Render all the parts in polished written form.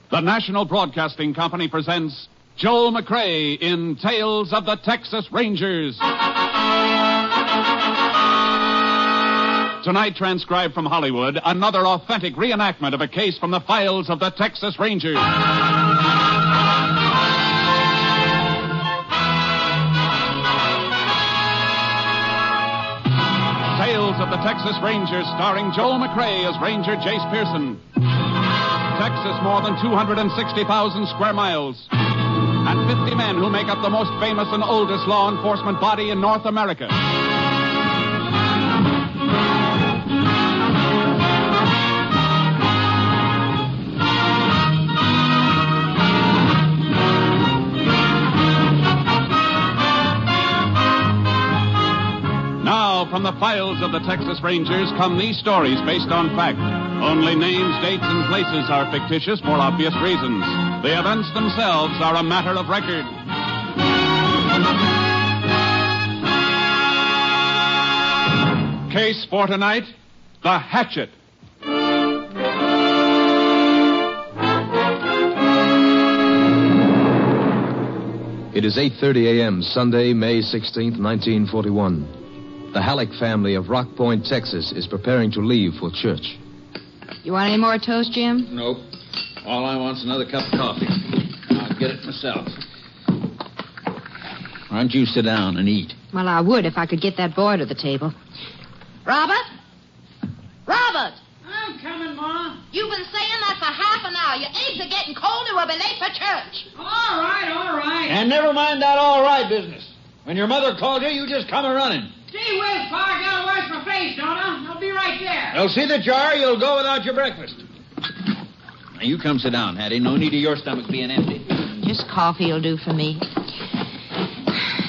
The National Broadcasting Company presents Joel McCrea in Tales of the Texas Rangers. Tonight, transcribed from Hollywood, another authentic reenactment of a case from the files of the Texas Rangers. Tales of the Texas Rangers, starring Joel McCrea as Ranger Jace Pearson. Texas, more than 260,000 square miles. And 50 men who make up the most famous and oldest law enforcement body in North America. Now, from the files of the Texas Rangers come these stories based on fact. Only names, dates, and places are fictitious for obvious reasons. The events themselves are a matter of record. Case for tonight, the Hatchet. It is 8:30 a.m., Sunday, May 16th, 1941. The Halleck family of Rock Point, Texas, is preparing to leave for church. You want any more toast, Jim? Nope. All I want's another cup of coffee. I'll get it myself. Why don't you sit down and eat? Well, I would if I could get that boy to the table. Robert? Robert! I'm coming, Ma. You've been saying that for half an hour. Your eggs are getting cold and we'll be late for church. All right. And never mind that all right business. When your mother called you, you just come a-running. Gee whiz, Pa, I gotta wash my face, don't I? I'll be right there. You'll see the jar, you'll go without your breakfast. Now, you come sit down, Hattie. No need of your stomach being empty. Just coffee will do for me.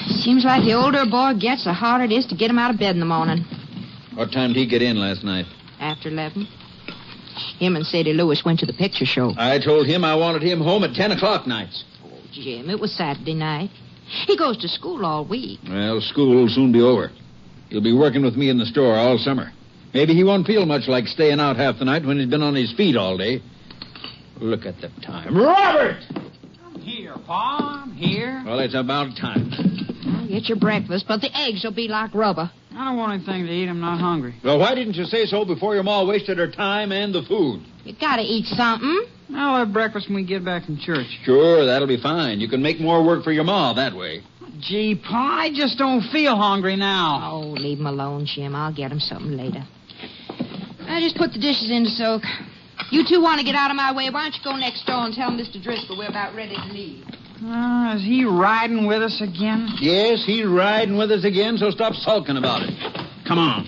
Seems like the older a boy gets, the harder it is to get him out of bed in the morning. What time did he get in last night? After 11. Him and Sadie Lewis went to the picture show. I told him I wanted him home at 10 o'clock nights. Oh, Jim, it was Saturday night. He goes to school all week. Well, school will soon be over. He'll be working with me in the store all summer. Maybe he won't feel much like staying out half the night when he's been on his feet all day. Look at the time. Robert! I'm here, Pa. I'm here. Well, it's about time. Well, get your breakfast, but the eggs will be like rubber. I don't want anything to eat. I'm not hungry. Well, why didn't you say so before your ma wasted her time and the food? You gotta eat something. I'll have breakfast when we get back from church. Sure, that'll be fine. You can make more work for your ma that way. Gee, Pa, I just don't feel hungry now. Oh, leave him alone, Jim. I'll get him something later. I just put the dishes in to soak. You two want to get out of my way. Why don't you go next door and tell Mr. Driscoll we're about ready to leave? Is he riding with us again? Yes, he's riding with us again, so stop sulking about it. Come on.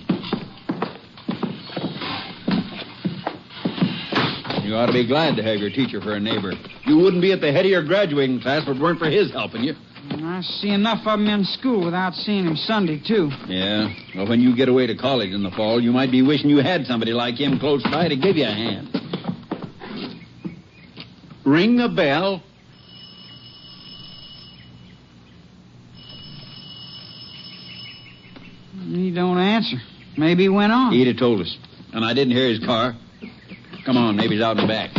You ought to be glad to have your teacher for a neighbor. You wouldn't be at the head of your graduating class if it weren't for his helping you. I see enough of him in school without seeing him Sunday, too. Yeah. Well, when you get away to college in the fall, you might be wishing you had somebody like him close by to give you a hand. Ring the bell. He don't answer. Maybe he went on. He'd have told us. And I didn't hear his car. Come on, maybe he's out in the back.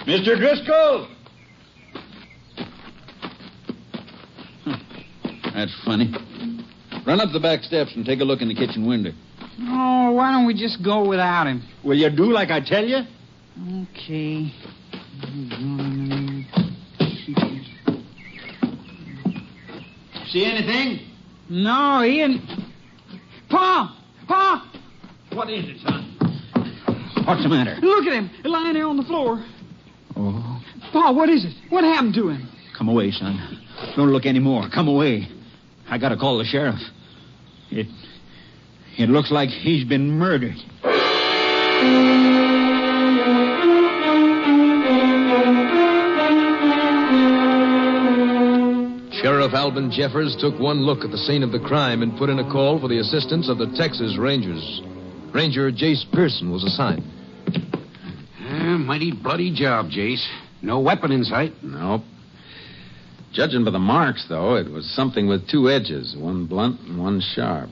Mr. Driscoll! That's funny. Run up the back steps and take a look in the kitchen window. Oh, why don't we just go without him? Will you do like I tell you? Okay. See anything? No, he ain't. Pa! Pa! What is it, son? What's the matter? Look at him, lying there on the floor. Oh. Pa, what is it? What happened to him? Come away, son. Don't look any more. Come away. I gotta call the sheriff. It looks like he's been murdered. Sheriff Alvin Jeffers took one look at the scene of the crime and put in a call for the assistance of the Texas Rangers. Ranger Jace Pearson was assigned. Mighty bloody job, Jace. No weapon in sight. Nope. Judging by the marks, though, it was something with two edges, one blunt and one sharp.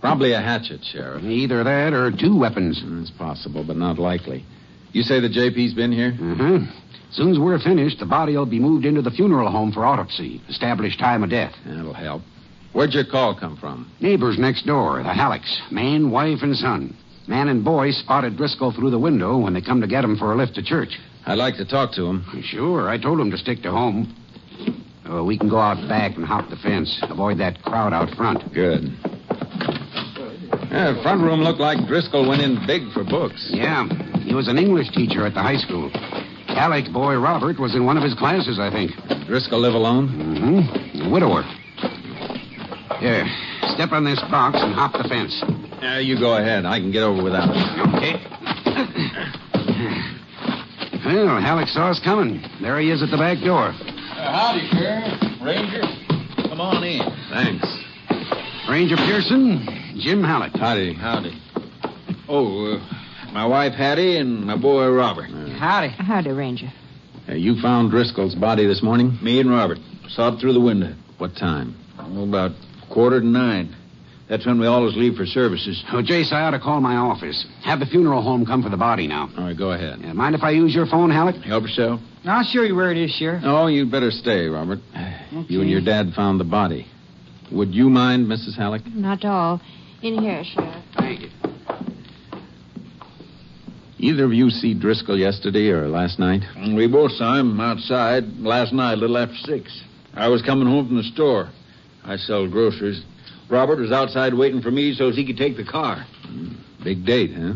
Probably a hatchet, Sheriff. Either that or 2 weapons. It's possible, but not likely. You say the JP's been here? Mm-hmm. As soon as we're finished, the body will be moved into the funeral home for autopsy. Establish time of death. That'll help. Where'd your call come from? Neighbors next door, the Hallecks. Man, wife, and son. Man and boy spotted Driscoll through the window when they come to get him for a lift to church. I'd like to talk to him. Sure, I told him to stick to home. We can go out back and hop the fence. Avoid that crowd out front. Good. The front room looked like Driscoll went in big for books. Yeah, he was an English teacher at the high school. Halleck's boy Robert was in one of his classes, I think. Driscoll live alone? Mm-hmm. A widower. Here, step on this box and hop the fence. You go ahead. I can get over without it. Okay. Well, Halleck saw us coming. There he is at the back door. Howdy, Sheriff. Ranger. Come on in. Thanks. Ranger Pearson, Jim Halleck. Howdy. Oh, my wife Hattie and my boy Robert. Howdy. Howdy, Ranger. You found Driscoll's body this morning? Me and Robert saw it through the window. What time? About 8:45. That's when we always leave for services. Oh, Jace, I ought to call my office. Have the funeral home come for the body now. All right, go ahead. Mind if I use your phone, Halleck? Help yourself. I'll show you where it is, Sheriff. Oh, you'd better stay, Robert. Okay. You and your dad found the body. Would you mind, Mrs. Halleck? Not at all. In here, Sheriff. Thank you. Either of you see Driscoll yesterday or last night? We both saw him outside last night, a little after 6. I was coming home from the store. I sell groceries. Robert was outside waiting for me so he could take the car. Big date, huh?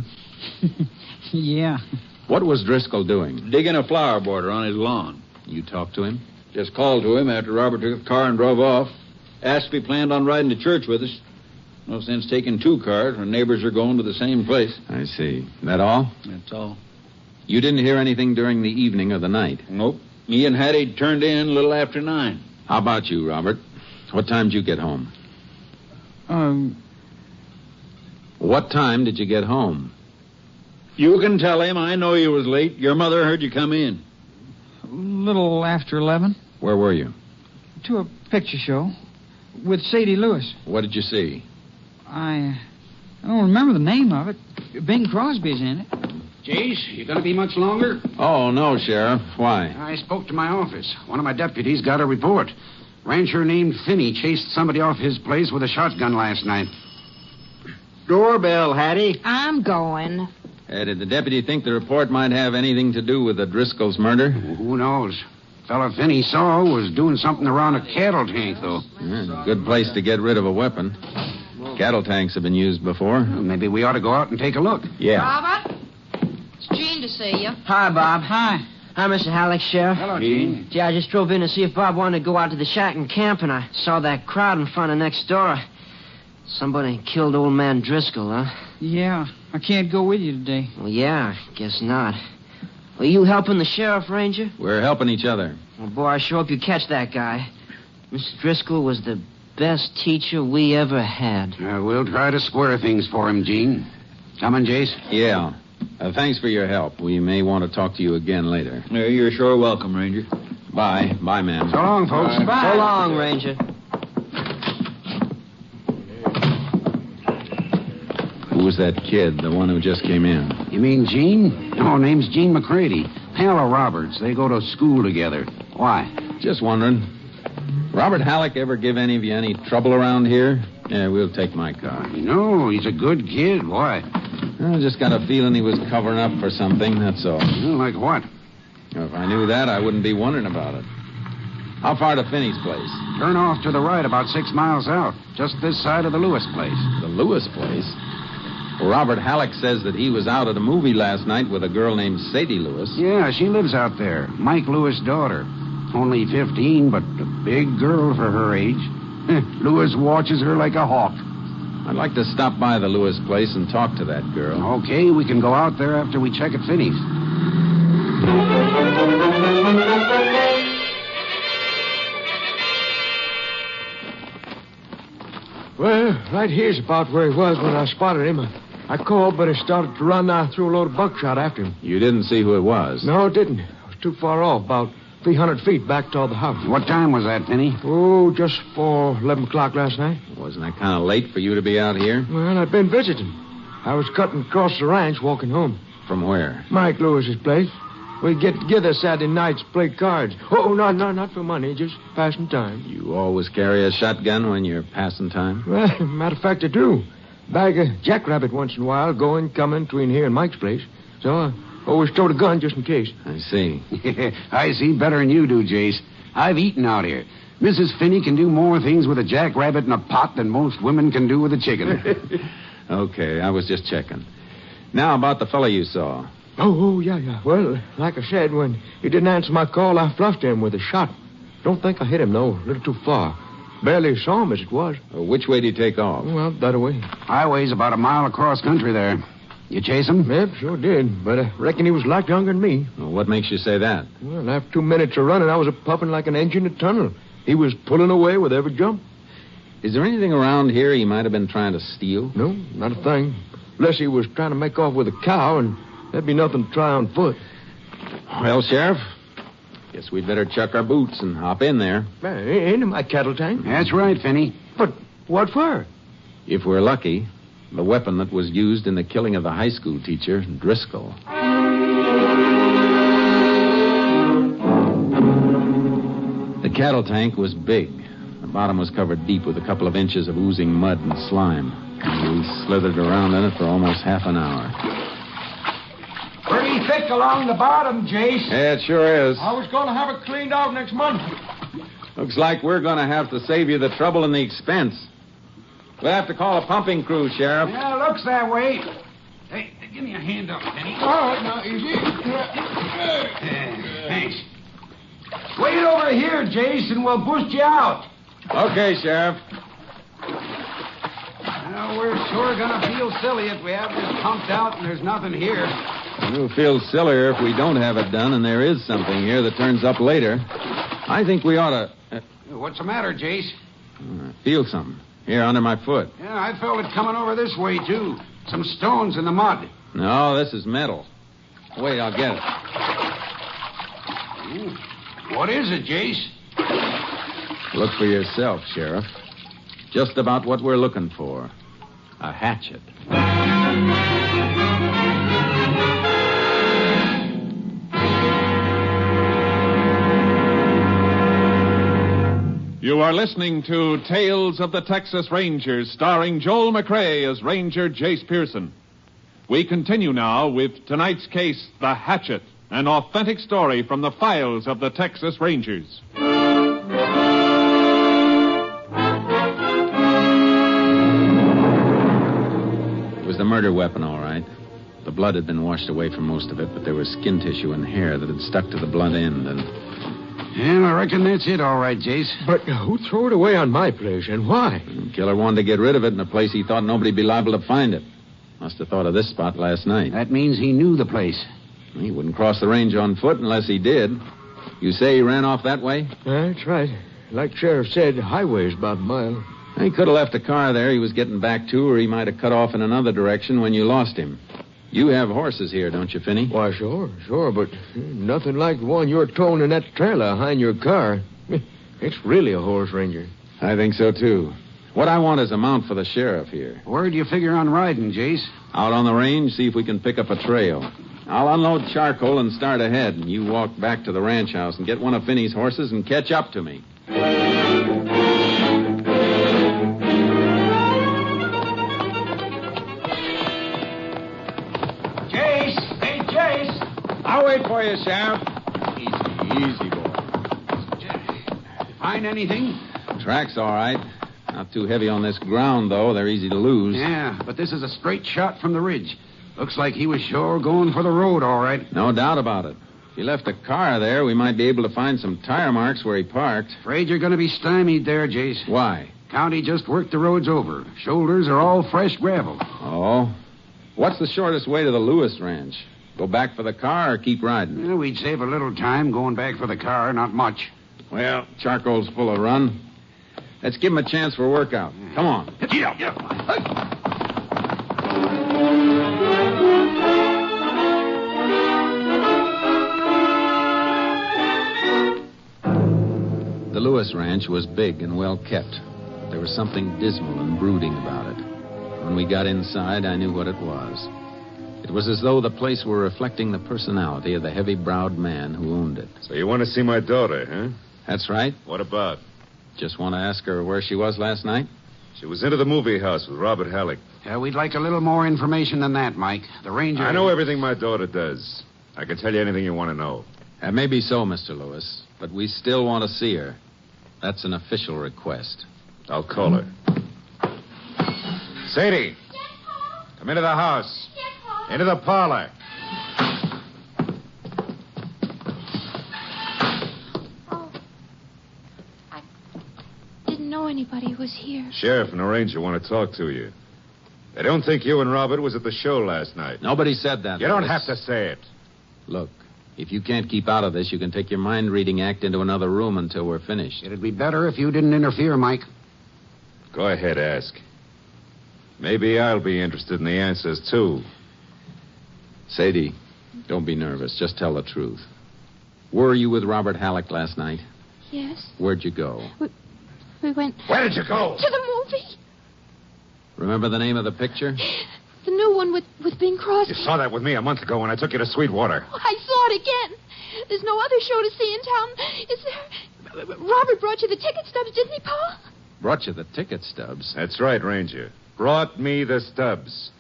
Yeah. What was Driscoll doing? Digging a flower border on his lawn. You talked to him? Just called to him after Robert took the car and drove off. Asked if he planned on riding to church with us. No sense taking 2 cars when neighbors are going to the same place. I see. That all? That's all. You didn't hear anything during the evening or the night? Nope. Me and Hattie turned in a little after 9. How about you, Robert? What time did you get home? What time did you get home? You can tell him I know you was late. Your mother heard you come in. A little after 11. Where were you? To a picture show with Sadie Lewis. What did you see? I don't remember the name of it. Bing Crosby's in it. Jace, you going to be much longer? Oh, no, Sheriff. Why? I spoke to my office. One of my deputies got a report. Rancher named Finney chased somebody off his place with a shotgun last night. Doorbell, Hattie. I'm going. Did the deputy think the report might have anything to do with the Driscoll's murder? Who knows? Fella Finney saw was doing something around a cattle tank, though. Good place to get rid of a weapon. Cattle tanks have been used before. Well, maybe we ought to go out and take a look. Yeah. Robert? It's Jean to see you. Hi, Bob. Hi. Hi, Mr. Halleck, Sheriff. Hello, Gene. Gee, I just drove in to see if Bob wanted to go out to the shack and camp, and I saw that crowd in front of next door. Somebody killed old man Driscoll, huh? Yeah, I can't go with you today. Well, yeah, guess not. Well, you helping the sheriff, Ranger? We're helping each other. Well, boy, I sure hope you catch that guy. Mr. Driscoll was the best teacher we ever had. We'll try to square things for him, Gene. Coming, Jace? Yeah. Thanks for your help. We may want to talk to you again later. You're sure welcome, Ranger. Bye. Bye, ma'am. So long, folks. Bye. So long, Ranger. Who was that kid, the one who just came in? You mean Gene? No, name's Gene McCready. Pal of Robert's. They go to school together. Why? Just wondering. Robert Halleck ever give any of you any trouble around here? Yeah, we'll take my car. No, he's a good kid. Why? I just got a feeling he was covering up for something, that's all. Like what? If I knew that, I wouldn't be wondering about it. How far to Finney's place? Turn off to the right about 6 miles out. Just this side of the Lewis place. The Lewis place? Well, Robert Halleck says that he was out at a movie last night with a girl named Sadie Lewis. Yeah, she lives out there. Mike Lewis' daughter. Only 15, but a big girl for her age. Lewis watches her like a hawk. I'd like to stop by the Lewis place and talk to that girl. Okay, we can go out there after we check at Finney's. Well, right here's about where he was when I spotted him. I called, but he started to run. I threw a load of buckshot after him. You didn't see who it was? No, it didn't. I was too far off, about 300 feet back toward the house. What time was that, Finney? Oh, just for 11 o'clock last night. Wasn't that kind of late for you to be out here? Well, I'd been visiting. I was cutting across the ranch, walking home. From where? Mike Lewis's place. We get together Saturday nights, play cards. Oh, not for money, just passing time. You always carry a shotgun when you're passing time? Well, matter of fact, I do. Bag a jackrabbit once in a while, going, coming between here and Mike's place. So I always tote a gun just in case. I see. I see better than you do, Jace. I've eaten out here. Mrs. Finney can do more things with a jackrabbit in a pot than most women can do with a chicken. Okay, I was just checking. Now, about the fellow you saw. Oh, yeah. Well, like I said, when he didn't answer my call, I fluffed him with a shot. Don't think I hit him, though. A little too far. Barely saw him as it was. Which way did he take off? Well, that way. Highway's about a mile across country there. You chase him? Yep, sure did. But I reckon he was a lot younger than me. Well, what makes you say that? Well, after 2 minutes of running, I was puffing like an engine in a tunnel. He was pulling away with every jump. Is there anything around here he might have been trying to steal? No, not a thing. Unless he was trying to make off with a cow, and there'd be nothing to try on foot. Well, Sheriff, guess we'd better chuck our boots and hop in there. Into my cattle tank. That's right, Finney. But what for? If we're lucky, the weapon that was used in the killing of the high school teacher, Driscoll. The cattle tank was big. The bottom was covered deep with a couple of inches of oozing mud and slime. And we slithered around in it for almost half an hour. Pretty thick along the bottom, Jace. Yeah, it sure is. I was going to have it cleaned out next month. Looks like we're going to have to save you the trouble and the expense. We'll have to call a pumping crew, Sheriff. Yeah, looks that way. Hey, give me a hand up, Finney. All right, now, easy. Thanks. Wait over here, Jace, and we'll boost you out. Okay, Sheriff. Well, we're sure going to feel silly if we have this pumped out and there's nothing here. We'll feel sillier if we don't have it done and there is something here that turns up later. I think we ought to... What's the matter, Jace? Feel something. Here, under my foot. Yeah, I felt it coming over this way, too. Some stones in the mud. No, this is metal. Wait, I'll get it. What is it, Jace? Look for yourself, Sheriff. Just about what we're looking for. A hatchet. You are listening to Tales of the Texas Rangers, starring Joel McCrea as Ranger Jace Pearson. We continue now with tonight's case, The Hatchet, an authentic story from the files of the Texas Rangers. It was the murder weapon, all right. The blood had been washed away from most of it, but there was skin tissue and hair that had stuck to the blunt end, and... Yeah, I reckon that's it, all right, Jace. But who threw it away on my place, and why? The killer wanted to get rid of it in a place he thought nobody'd be liable to find it. Must have thought of this spot last night. That means he knew the place. He wouldn't cross the range on foot unless he did. You say he ran off that way? That's right. Like Sheriff said, the highway's about a mile. He could have left a car there he was getting back to, or he might have cut off in another direction when you lost him. You have horses here, don't you, Finney? Why, sure, but nothing like the one you're towing in that trailer behind your car. It's really a horse ranger. I think so, too. What I want is a mount for the sheriff here. Where do you figure on riding, Jace? Out on the range, see if we can pick up a trail. I'll unload charcoal and start ahead, and you walk back to the ranch house and get one of Finney's horses and catch up to me. I'll wait for you, Sheriff. Easy, boy. Find anything? Track's all right. Not too heavy on this ground, though. They're easy to lose. Yeah, but this is a straight shot from the ridge. Looks like he was sure going for the road, all right. No doubt about it. If he left a car there, we might be able to find some tire marks where he parked. Afraid you're going to be stymied there, Jace. Why? County just worked the roads over. Shoulders are all fresh gravel. Oh? What's the shortest way to the Lewis Ranch? Go back for the car or keep riding? Yeah, we'd save a little time going back for the car, not much. Well, charcoal's full of run. Let's give him a chance for a workout. Come on. Yeah. Lewis ranch was big and well kept, but there was something dismal and brooding about it. When we got inside, I knew what it was. It was as though the place were reflecting the personality of the heavy-browed man who owned it. So you want to see my daughter, huh? That's right. What about? Just want to ask her where she was last night? She was into the movie house with Robert Halleck. We'd like a little more information than that, Mike. The ranger... I know everything my daughter does. I can tell you anything you want to know. That may be so, Mr. Lewis, but we still want to see her. That's an official request. I'll call her. Sadie! Come into the house. Into the parlor. Oh. I didn't know anybody was here. Sheriff and the ranger want to talk to you. They don't think you and Robert was at the show last night. Nobody said that. You don't Lewis. have to say it. Look, if you can't keep out of this, you can take your mind-reading act into another room until we're finished. It'd be better if you didn't interfere, Mike. Go ahead, ask. Maybe I'll be interested in the answers, too. Sadie, don't be nervous. Just tell the truth. Were you with Robert Halleck last night? Yes. Where'd you go? We went... Where did you go? To the movie. Remember the name of the picture? The new one with Bing Crosby. You saw that with me a month ago when I took you to Sweetwater. I saw it again. There's no other show to see in town, is there? Robert brought you the ticket stubs, didn't he, Pa? Brought you the ticket stubs? That's right, Ranger. Brought me the stubs.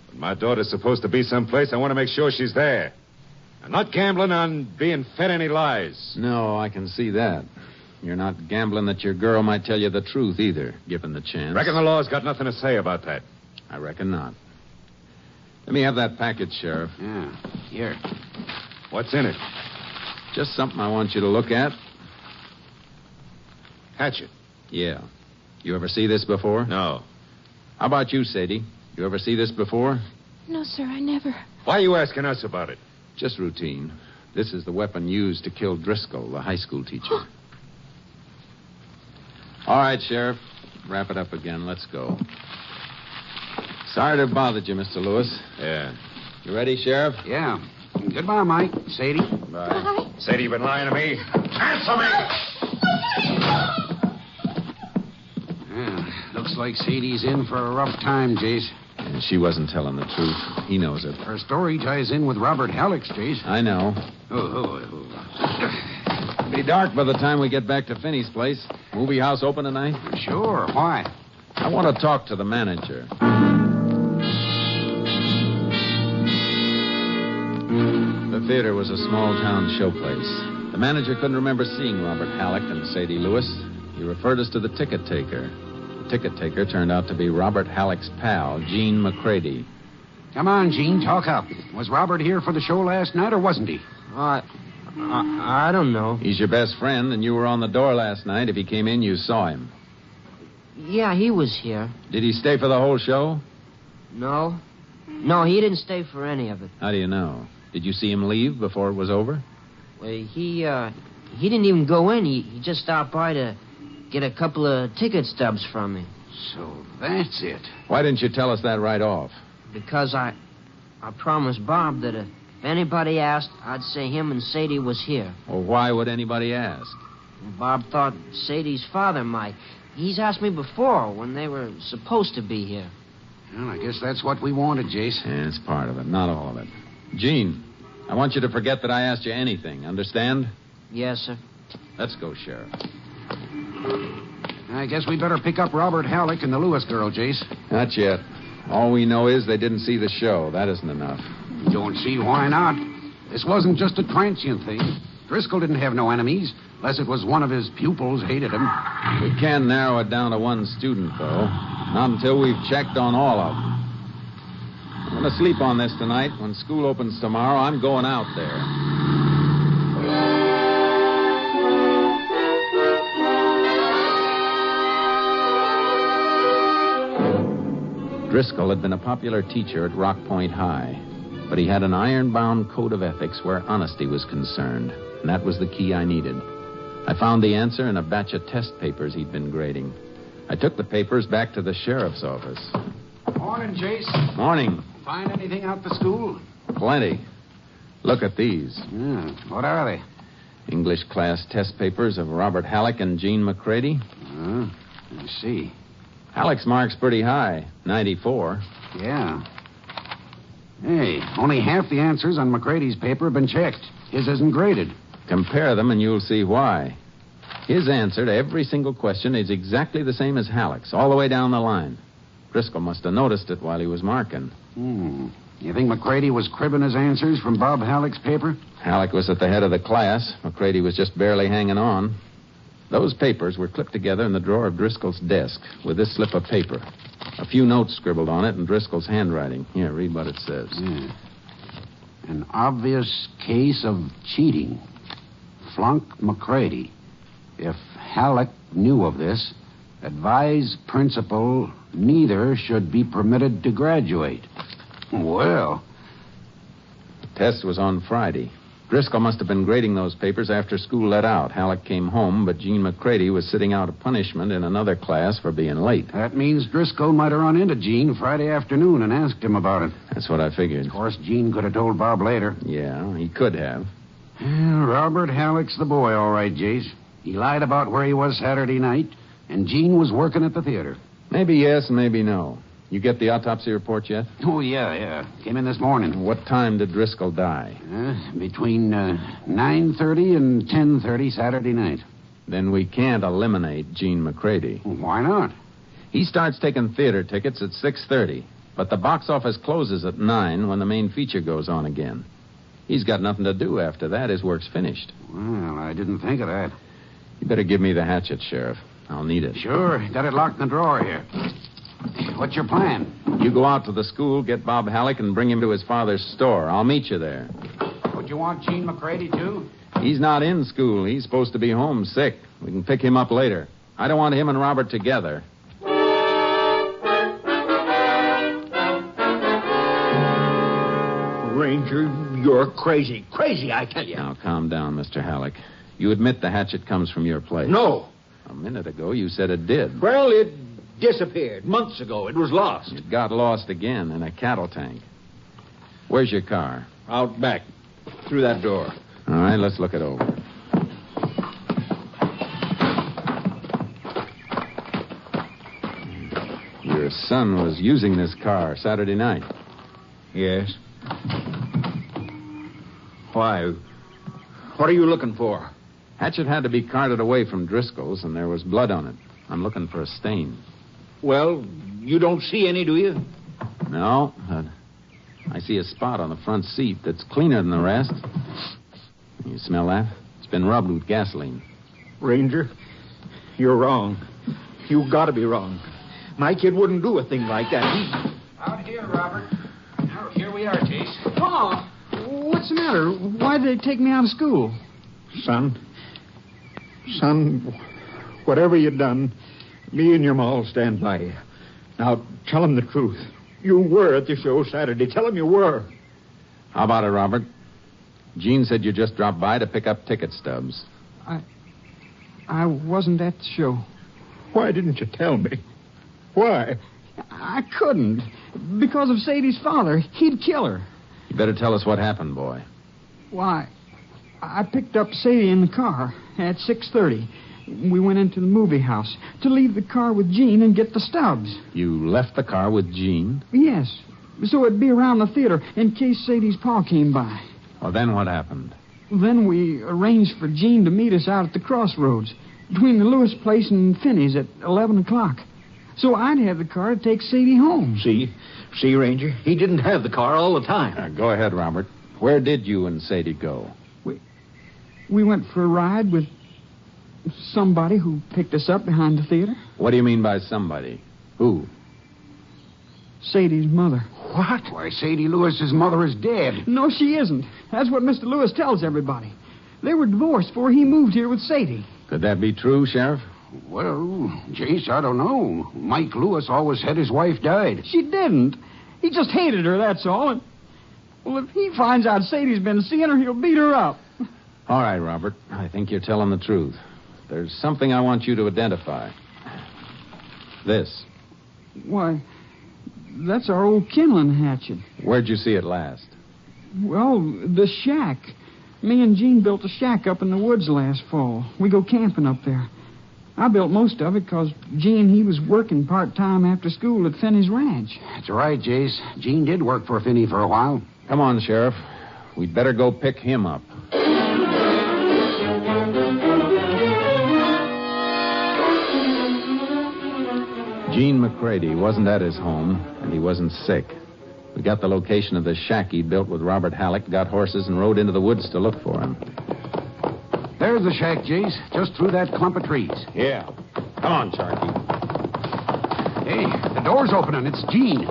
When my daughter's supposed to be someplace, I want to make sure she's there. I'm not gambling on being fed any lies. No, I can see that. You're not gambling that your girl might tell you the truth either, given the chance. Reckon the law's got nothing to say about that. I reckon not. Let me have that package, Sheriff. Yeah, here. What's in it? Just something I want you to look at. Hatchet. Yeah. You ever see this before? No. How about you, Sadie? You ever see this before? No, sir, I never. Why are you asking us about it? Just routine. This is the weapon used to kill Driscoll, the high school teacher. All right, Sheriff. Wrap it up again. Let's go. Sorry to have bothered you, Mr. Lewis. Yeah. You ready, Sheriff? Yeah. Goodbye, Mike. Sadie. Bye. Sadie, you been lying to me? Answer me! Yeah, looks like Sadie's in for a rough time, Jace. And she wasn't telling the truth. He knows it. Her story ties in with Robert Halleck's, Jace. I know. Oh. It'll be dark by the time we get back to Finney's place. Movie house open tonight? Sure. Why? I want to talk to the manager. The theater was a small-town showplace. The manager couldn't remember seeing Robert Halleck and Sadie Lewis. He referred us to the ticket taker. The ticket taker turned out to be Robert Halleck's pal, Gene McCready. Come on, Gene, talk up. Was Robert here for the show last night, or wasn't he? I don't know. He's your best friend, and you were on the door last night. If he came in, you saw him. Yeah, he was here. Did he stay for the whole show? No. No, he didn't stay for any of it. How do you know? Did you see him leave before it was over? Well, he didn't even go in. He just stopped by to get a couple of ticket stubs from me. So that's it. Why didn't you tell us that right off? Because I promised Bob that if anybody asked, I'd say him and Sadie was here. Well, why would anybody ask? Bob thought Sadie's father might. He's asked me before when they were supposed to be here. Well, I guess that's what we wanted, Jace. Yeah, it's part of it, not all of it. Gene, I want you to forget that I asked you anything. Understand? Yes, sir. Let's go, Sheriff. I guess we better pick up Robert Halleck and the Lewis girl, Jace. Not yet. All we know is they didn't see the show. That isn't enough. Don't see why not. This wasn't just a transient thing. Driscoll didn't have no enemies, unless it was one of his pupils hated him. We can narrow it down to one student, though. Not until we've checked on all of them. I'm going to sleep on this tonight. When school opens tomorrow, I'm going out there. Driscoll had been a popular teacher at Rock Point High, but he had an iron-bound code of ethics where honesty was concerned, and that was the key I needed. I found the answer in a batch of test papers he'd been grading. I took the papers back to the sheriff's office. Morning, Jace. Morning. Find anything out the school? Plenty. Look at these. What are they? English class test papers of Robert Halleck and Jean McCready. I see. Halleck's mark's pretty high, 94. Yeah. Hey, only half the answers on McCready's paper have been checked. His isn't graded. Compare them and you'll see why. His answer to every single question is exactly the same as Halleck's, all the way down the line. Driscoll must have noticed it while he was marking. You think McCready was cribbing his answers from Bob Halleck's paper? Halleck was at the head of the class. McCready was just barely hanging on. Those papers were clipped together in the drawer of Driscoll's desk with this slip of paper. A few notes scribbled on it in Driscoll's handwriting. Here, read what it says. Yeah. An obvious case of cheating. Flunk McCready. If Halleck knew of this, advise principal neither should be permitted to graduate. Well. The test was on Friday. Driscoll must have been grading those papers after school let out. Halleck came home, but Jean McCready was sitting out a punishment in another class for being late. That means Driscoll might have run into Jean Friday afternoon and asked him about it. That's what I figured. Of course, Jean could have told Bob later. Yeah, he could have. Well, Robert Halleck's the boy, all right, Jace. He lied about where he was Saturday night, and Jean was working at the theater. Maybe yes, maybe no. You get the autopsy report yet? Oh, yeah. Came in this morning. What time did Driscoll die? Between 9:30 and 10:30 Saturday night. Then we can't eliminate Jean McCready. Why not? He starts taking theater tickets at 6:30, but the box office closes at 9 when the main feature goes on again. He's got nothing to do after that. His work's finished. Well, I didn't think of that. You better give me the hatchet, Sheriff. I'll need it. Sure. Got it locked in the drawer here. What's your plan? You go out to the school, get Bob Halleck, and bring him to his father's store. I'll meet you there. Would you want Jean McCready, too? He's not in school. He's supposed to be home sick. We can pick him up later. I don't want him and Robert together. Ranger, you're crazy. Crazy, I tell you. Now, calm down, Mr. Halleck. You admit the hatchet comes from your place. No. A minute ago, you said it did. Well, it disappeared. Months ago. It was lost. It got lost again in a cattle tank. Where's your car? Out back. Through that door. All right, let's look it over. Your son was using this car Saturday night. Yes. Why? What are you looking for? Hatchet had to be carted away from Driscoll's, and there was blood on it. I'm looking for a stain. Well, you don't see any, do you? No, but I see a spot on the front seat that's cleaner than the rest. You smell that? It's been rubbed with gasoline. Ranger, you're wrong. You gotta be wrong. My kid wouldn't do a thing like that. Out here, Robert. Now, here we are, Chase. Pa, what's the matter? Why'd they take me out of school? Son, whatever you've done, me and your ma'll stand by you. Now, tell them the truth. You were at the show Saturday. Tell them you were. How about it, Robert? Jean said you just dropped by to pick up ticket stubs. I wasn't at the show. Why didn't you tell me? Why? I couldn't. Because of Sadie's father. He'd kill her. You better tell us what happened, boy. Why, I picked up Sadie in the car at 6:30. We went into the movie house to leave the car with Jean and get the stubs. You left the car with Jean? Yes. So it'd be around the theater in case Sadie's pa came by. Well, then what happened? Then we arranged for Jean to meet us out at the crossroads between the Lewis place and Finney's at 11 o'clock. So I'd have the car to take Sadie home. See, Ranger? He didn't have the car all the time. Go ahead, Robert. Where did you and Sadie go? We went for a ride with somebody who picked us up behind the theater. What do you mean by somebody? Who? Sadie's mother. What? Why, Sadie Lewis's mother is dead. No, she isn't. That's what Mr. Lewis tells everybody. They were divorced before he moved here with Sadie. Could that be true, Sheriff? Well, Jace, I don't know. Mike Lewis always said his wife died. She didn't. He just hated her, that's all. And, well, if he finds out Sadie's been seeing her, he'll beat her up. All right, Robert. I think you're telling the truth. There's something I want you to identify. This. Why, that's our old kindling hatchet. Where'd you see it last? Well, the shack. Me and Gene built a shack up in the woods last fall. We go camping up there. I built most of it because Gene, he was working part-time after school at Finney's ranch. That's right, Jace. Gene did work for Finney for a while. Come on, Sheriff. We'd better go pick him up. Gene McCready wasn't at his home, and he wasn't sick. We got the location of the shack he built with Robert Halleck, got horses, and rode into the woods to look for him. There's the shack, Jace, just through that clump of trees. Yeah. Come on, Sharky. Hey, the door's opening. It's Gene.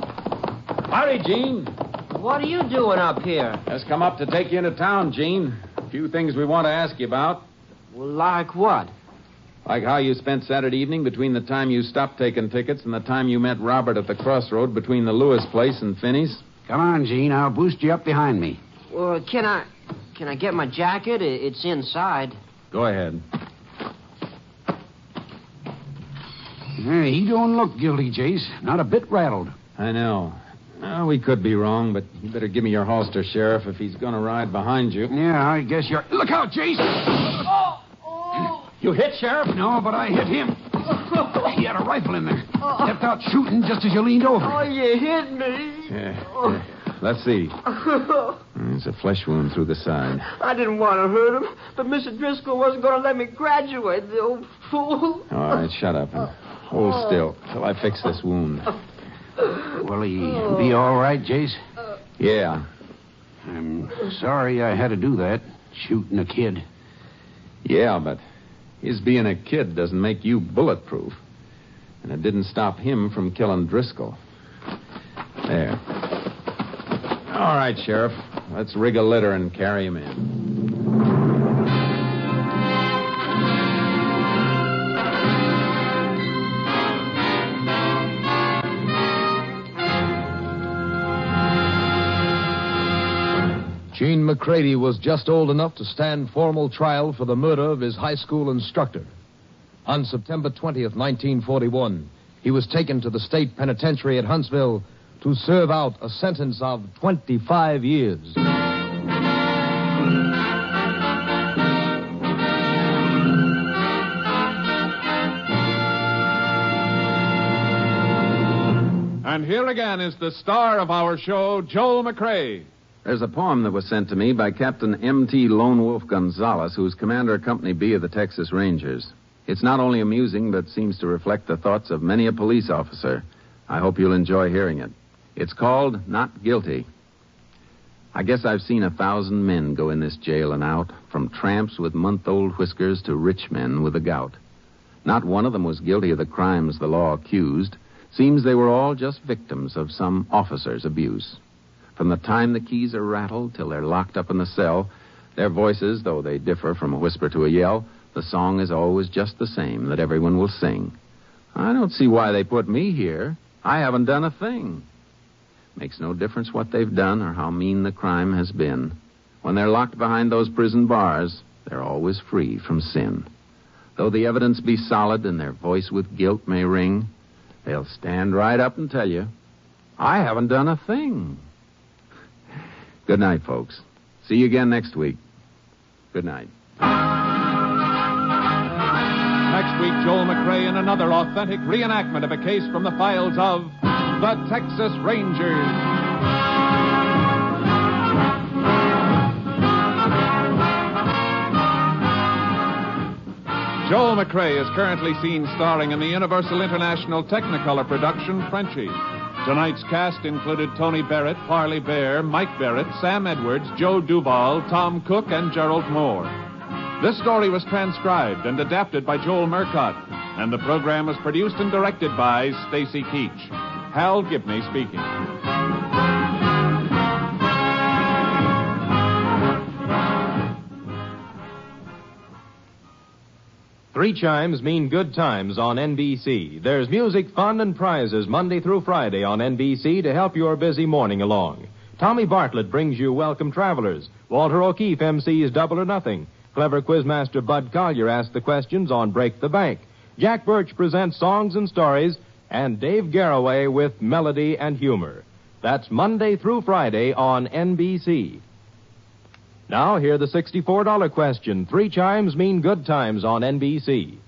Howdy, Gene. What are you doing up here? Just come up to take you into town, Gene. A few things we want to ask you about. Well, like what? Like how you spent Saturday evening between the time you stopped taking tickets and the time you met Robert at the crossroad between the Lewis place and Finney's. Come on, Gene. I'll boost you up behind me. Well, can I get my jacket? It's inside. Go ahead. Hey, he don't look guilty, Jace. Not a bit rattled. I know. Well, we could be wrong, but you better give me your holster, Sheriff, if he's going to ride behind you. Yeah, I guess you're... Look out, Jace! Oh! You hit, Sheriff? No, but I hit him. He had a rifle in there. Stepped out shooting just as you leaned over. Oh, you hit me. Yeah. Let's see. There's a flesh wound through the side. I didn't want to hurt him, but Mr. Driscoll wasn't going to let me graduate, the old fool. All right, shut up and hold still till I fix this wound. Will he be all right, Jace? Yeah. I'm sorry I had to do that, shooting a kid. Yeah, but his being a kid doesn't make you bulletproof. And it didn't stop him from killing Driscoll. There. All right, Sheriff. Let's rig a litter and carry him in. Gene McCready was just old enough to stand formal trial for the murder of his high school instructor. On September 20th, 1941, he was taken to the state penitentiary at Huntsville to serve out a sentence of 25 years. And here again is the star of our show, Joel McCrea. There's a poem that was sent to me by Captain M.T. Lone Wolf Gonzaullas, who's commander of Company B of the Texas Rangers. It's not only amusing, but seems to reflect the thoughts of many a police officer. I hope you'll enjoy hearing it. It's called Not Guilty. I guess I've seen 1,000 men go in this jail and out, from tramps with month-old whiskers to rich men with the gout. Not one of them was guilty of the crimes the law accused. Seems they were all just victims of some officer's abuse. From the time the keys are rattled till they're locked up in the cell, their voices, though they differ from a whisper to a yell, the song is always just the same that everyone will sing. I don't see why they put me here. I haven't done a thing. Makes no difference what they've done or how mean the crime has been. When they're locked behind those prison bars, they're always free from sin. Though the evidence be solid and their voice with guilt may ring, they'll stand right up and tell you, I haven't done a thing. Good night, folks. See you again next week. Good night. Next week, Joel McCrea in another authentic reenactment of a case from the files of the Texas Rangers. Joel McCrea is currently seen starring in the Universal International Technicolor production, Frenchie. Tonight's cast included Tony Barrett, Parley Bear, Mike Barrett, Sam Edwards, Joe Duval, Tom Cook, and Gerald Moore. This story was transcribed and adapted by Joel Murcott, and the program was produced and directed by Stacy Keach. Hal Gibney speaking. Three chimes mean good times on NBC. There's music, fun, and prizes Monday through Friday on NBC to help your busy morning along. Tommy Bartlett brings you Welcome Travelers. Walter O'Keefe MC's Double or Nothing. Clever quizmaster Bud Collier asks the questions on Break the Bank. Jack Birch presents Songs and Stories, and Dave Garroway with Melody and Humor. That's Monday through Friday on NBC. Now, hear the $64 question. 3 chimes mean good times on NBC.